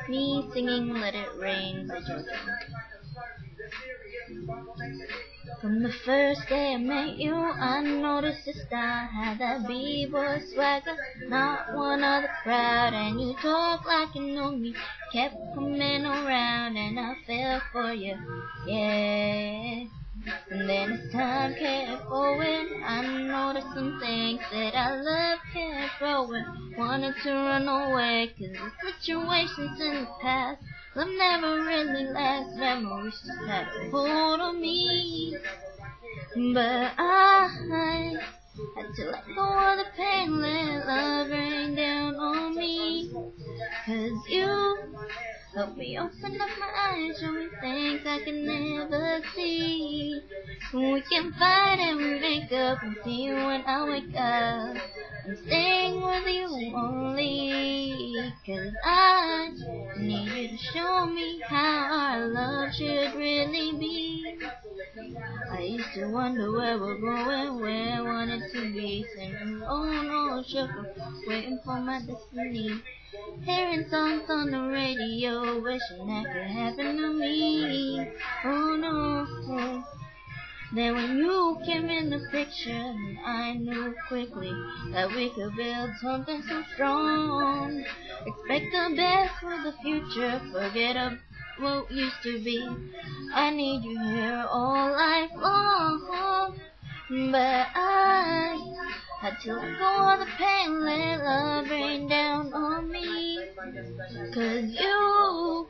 Me singing Let It Rain by JoJo. From the first day I met you, I noticed your style had that b-boy swagger, not one of the crowd. And you talk like you know me, kept coming around, and I fell for you, yeah. And then as time kept going, I noticed some things that I love kept growing. Wanted to run away, 'cause the situations in the past, love never really lasts. Memories just had a hold on me. But I had to let go of the pain, let love rain down on me. 'Cause you help me open up my eyes, show me things I can never see. We can fight and we make up and see you when I wake up. I'm staying with you only, 'cause I need you to show me how our love should really be. I used to wonder where we're going, where I wanted to be, singing oh no sugar, waiting for my destiny. Hearing songs on the radio, wishing that could happen to me. Oh no. Then when you came in the picture, I knew quickly that we could build something so strong. Expect the best for the future, forget about what used to be. I need you here all life long. But I had to let go of the pain, let love rain down on me. 'Cause you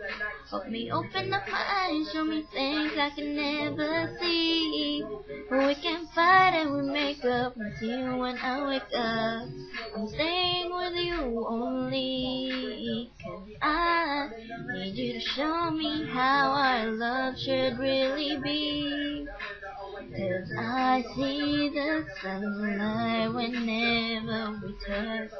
help me open up my eyes, show me things I can never see. We can fight and we make up and see you when I wake up. I'm staying with you only, 'cause I need you to show me how our love should really be. 'Cause I see the sunlight whenever we touch.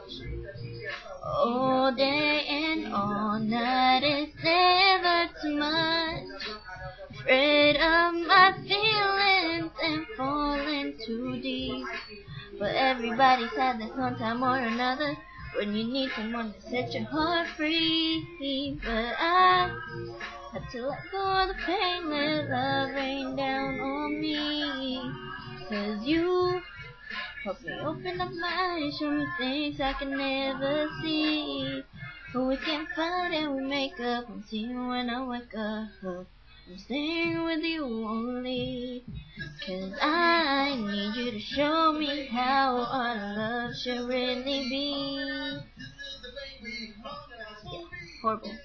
All day and all night, it's never too much. Afraid of my feelings and falling too deep. But everybody's had this one time or another when you need someone to set your heart free. But I had to let go of the pain, let love rain down on me. 'Cause you help me open up my eyes, show me things I can never see. But we can fight and we make up and see you when I wake up. I'm staying with you only, 'cause I need you to show me how our love should really be. Yeah, horrible.